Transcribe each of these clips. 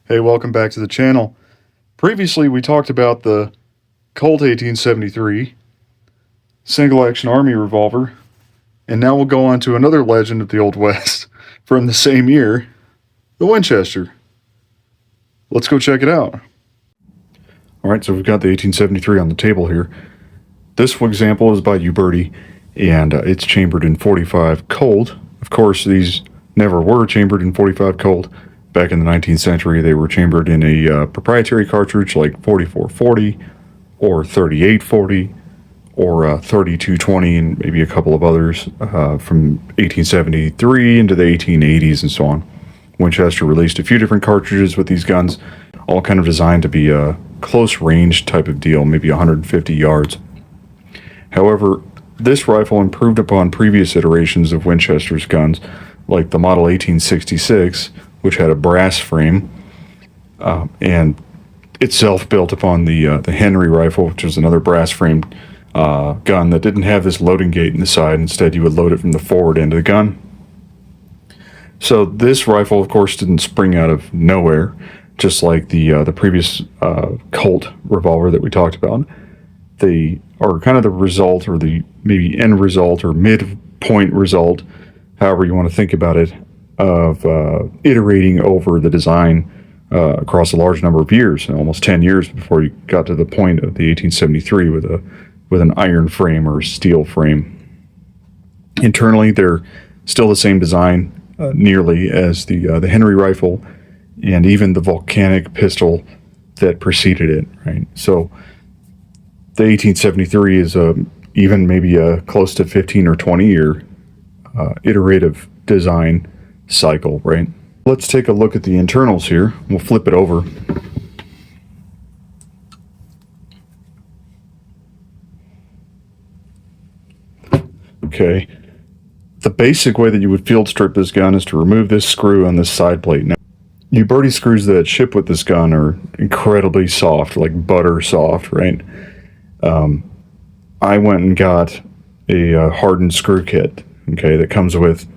Hey, welcome back to the channel. Previously, we talked about the Colt 1873 single-action army revolver, and now we'll go on to another legend of the Old West from the same year, the Winchester. Let's go check it out. Alright, so we've got the 1873 on the table here. This example is by Uberti, and it's chambered in .45 Colt. Of course, these never were chambered in .45 Colt. Back in the 19th century, they were chambered in a proprietary cartridge like 4440 or 3840 or 3220 and maybe a couple of others from 1873 into the 1880s and so on. Winchester released a few different cartridges with these guns, all kind of designed to be a close range type of deal, maybe 150 yards. However, this rifle improved upon previous iterations of Winchester's guns, like the model 1866, which had a brass frame, and itself built upon the Henry rifle, which was another brass framed gun that didn't have this loading gate in the side. Instead, you would load it from the forward end of the gun. So this rifle, of course, didn't spring out of nowhere, just like the previous Colt revolver that we talked about. They are kind of the result, or the maybe end result, or midpoint result, however you want to think about it, of iterating over the design across a large number of years, almost 10 years before you got to the point of the 1873 with an iron frame or steel frame. Internally, they're still the same design, nearly, as the Henry rifle and even the volcanic pistol that preceded it. Right, so the 1873 is even maybe a close to 15 or 20 year iterative design cycle, right? Let's take a look at the internals here. We'll flip it over. Okay. The basic way that you would field strip this gun is to remove this screw on this side plate. Now, Uberti screws that ship with this gun are incredibly soft, like butter soft, right? I went and got a hardened screw kit, okay, that comes with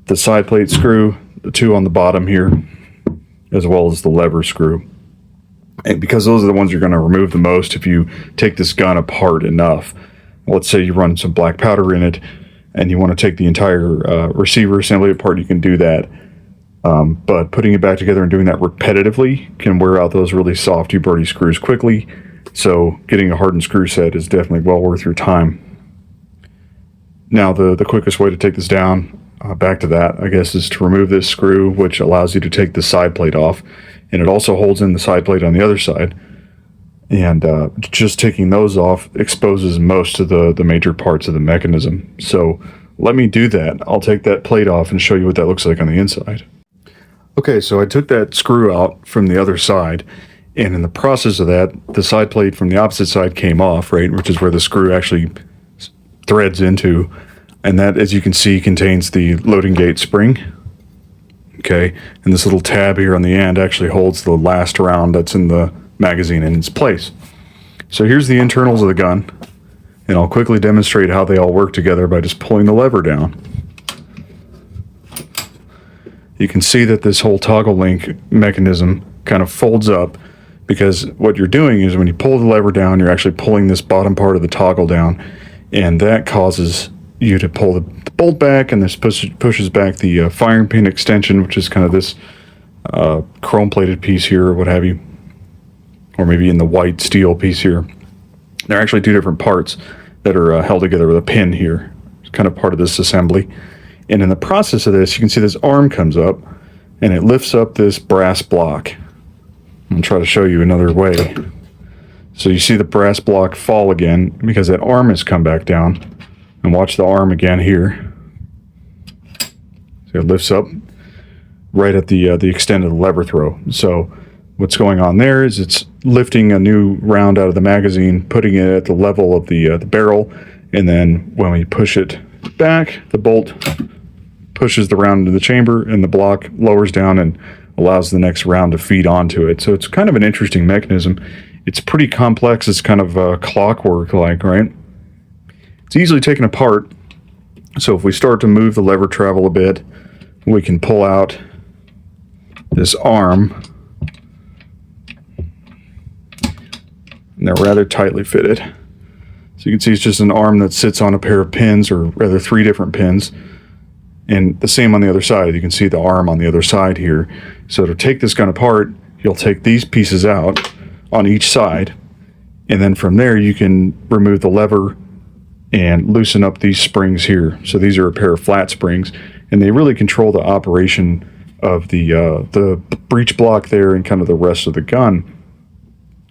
the side plate screw, the two on the bottom here, as well as the lever screw. And because those are the ones you're going to remove the most if you take this gun apart enough. Let's say you run some black powder in it and you want to take the entire receiver assembly apart, you can do that. But putting it back together and doing that repetitively can wear out those really soft Uberti screws quickly. So getting a hardened screw set is definitely well worth your time. Now the quickest way to take this down, back to that, I guess, is to remove this screw, which allows you to take the side plate off, and it also holds in the side plate on the other side. And just taking those off exposes most of the major parts of the mechanism. So let me do that. I'll take that plate off and show you what that looks like on the inside. Okay, so I took that screw out from the other side, and in the process of that, the side plate from the opposite side came off, right, which is where the screw actually threads into. And that, as you can see, contains the loading gate spring. Okay, and this little tab here on the end actually holds the last round that's in the magazine in its place. So here's the internals of the gun, and I'll quickly demonstrate how they all work together by just pulling the lever down. You can see that this whole toggle link mechanism kind of folds up, because what you're doing is when you pull the lever down, you're actually pulling this bottom part of the toggle down, and that causes you to pull the bolt back, and this pushes back the firing pin extension, which is kind of this chrome plated piece here or what have you, or maybe in the white steel piece here. They're actually two different parts that are held together with a pin here. It's kind of part of this assembly. And in the process of this, you can see this arm comes up and it lifts up this brass block. I'm going to try to show you another way. So you see the brass block fall again because that arm has come back down. And watch the arm again here. So it lifts up right at the extent of the lever throw. So what's going on there is it's lifting a new round out of the magazine, putting it at the level of the barrel, and then when we push it back, the bolt pushes the round into the chamber, and the block lowers down and allows the next round to feed onto it. So it's kind of an interesting mechanism. It's pretty complex. It's kind of clockwork-like, right? It's easily taken apart. So if we start to move the lever travel a bit, we can pull out this arm and they're rather tightly fitted. So you can see it's just an arm that sits on a pair of pins, or rather 3 different pins. And the same on the other side. You can see the arm on the other side here. So to take this gun apart, you'll take these pieces out on each side, and then from there you can remove the lever and loosen up these springs here. So these are a pair of flat springs, and they really control the operation of the breech block there and kind of the rest of the gun.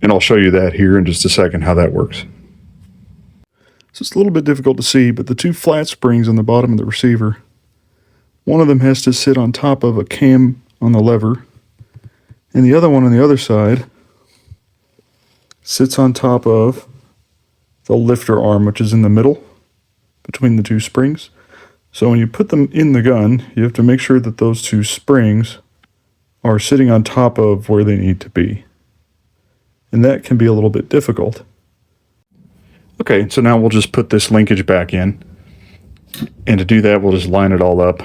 And I'll show you that here in just a second, how that works. So it's a little bit difficult to see, but the 2 flat springs on the bottom of the receiver, one of them has to sit on top of a cam on the lever, and the other one on the other side sits on top of the lifter arm, which is in the middle between the 2 springs. So when you put them in the gun, you have to make sure that those 2 springs are sitting on top of where they need to be. And that can be a little bit difficult. Okay, so now we'll just put this linkage back in. And to do that, we'll just line it all up.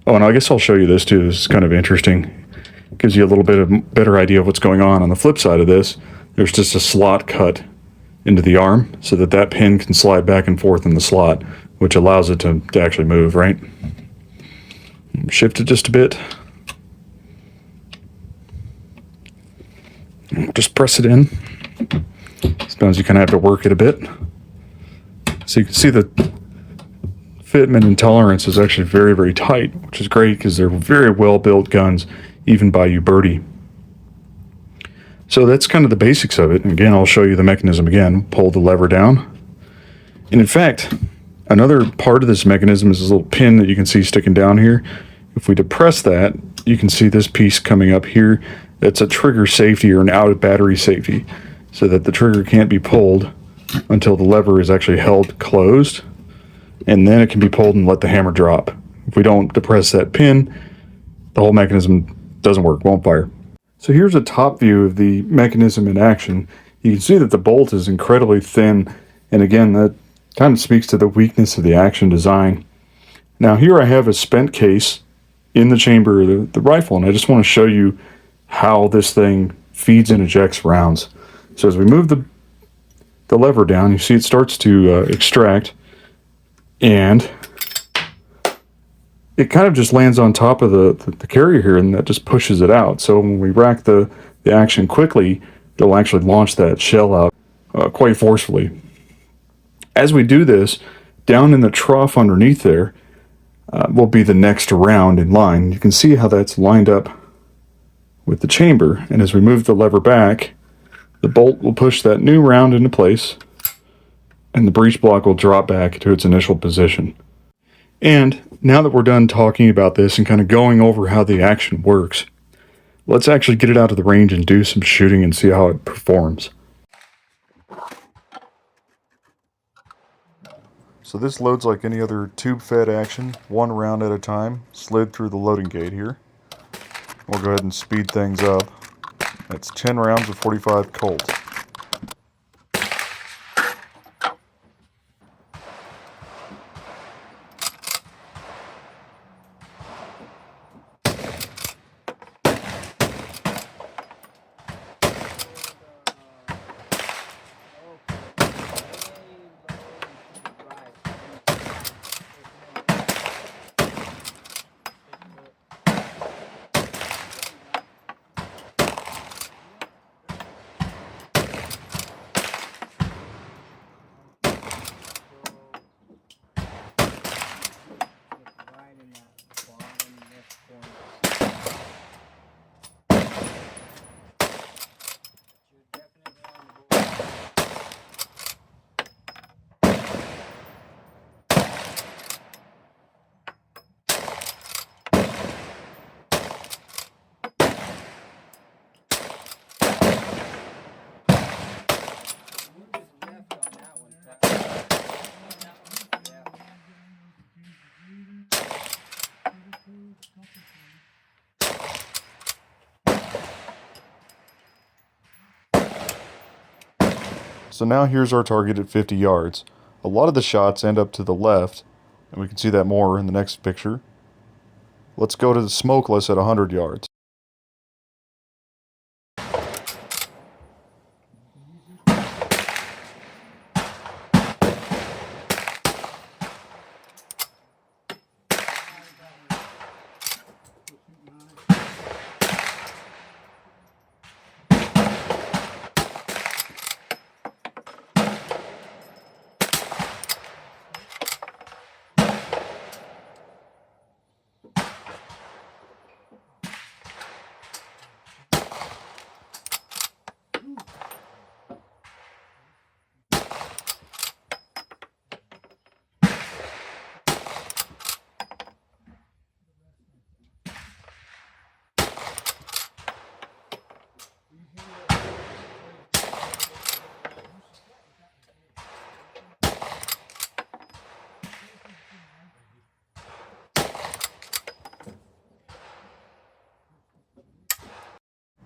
Oh, and I guess I'll show you this too. This is kind of interesting. Gives you a little bit of better idea of what's going on. On the flip side of this, there's just a slot cut into the arm so that that pin can slide back and forth in the slot, which allows it to actually move, right? Shift it just a bit. Just press it in. Sometimes you kind of have to work it a bit. So you can see the fitment and tolerance is actually very, very tight, which is great because they're very well built guns, even by Uberti. So that's kind of the basics of it. And again, I'll show you the mechanism again. Pull the lever down. And in fact, another part of this mechanism is this little pin that you can see sticking down here. If we depress that, you can see this piece coming up here. That's a trigger safety, or an out of battery safety, so that the trigger can't be pulled until the lever is actually held closed, and then it can be pulled and let the hammer drop. If we don't depress that pin, the whole mechanism doesn't work, won't fire. So here's a top view of the mechanism in action. You can see that the bolt is incredibly thin, and again, that kind of speaks to the weakness of the action design. Now here I have a spent case in the chamber of the rifle, and I just want to show you how this thing feeds and ejects rounds. So as we move the lever down, you see it starts to extract, and it kind of just lands on top of the carrier here, and that just pushes it out. So when we rack the action quickly, it'll actually launch that shell out quite forcefully. As we do this, down in the trough underneath there will be the next round in line. You can see how that's lined up with the chamber, and as we move the lever back, the bolt will push that new round into place, and the breech block will drop back to its initial position. And now that we're done talking about this and kind of going over how the action works, let's actually get it out of the range and do some shooting and see how it performs. So this loads like any other tube-fed action, 1 round at a time, slid through the loading gate here. We'll go ahead and speed things up. That's 10 rounds of 45 Colt. So now here's our target at 50 yards. A lot of the shots end up to the left, and we can see that more in the next picture. Let's go to the smokeless at 100 yards.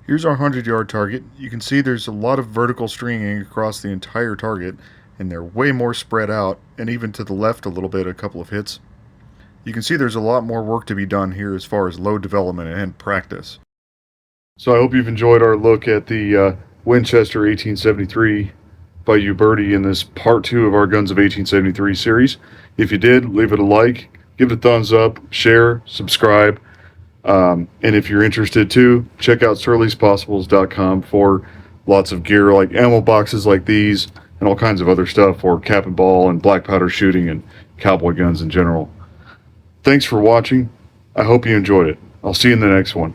Here's our 100-yard target. You can see there's a lot of vertical stringing across the entire target, and they're way more spread out, and even to the left a little bit, a couple of hits. You can see there's a lot more work to be done here as far as load development and practice. So I hope you've enjoyed our look at the Winchester 1873 by Uberti in this part 2 of our Guns of 1873 series. If you did, leave it a like, give it a thumbs up, share, subscribe. And if you're interested too, check out surlyspossibles.com for lots of gear like ammo boxes like these and all kinds of other stuff for cap and ball and black powder shooting and cowboy guns in general. Thanks for watching. I hope you enjoyed it. I'll see you in the next one.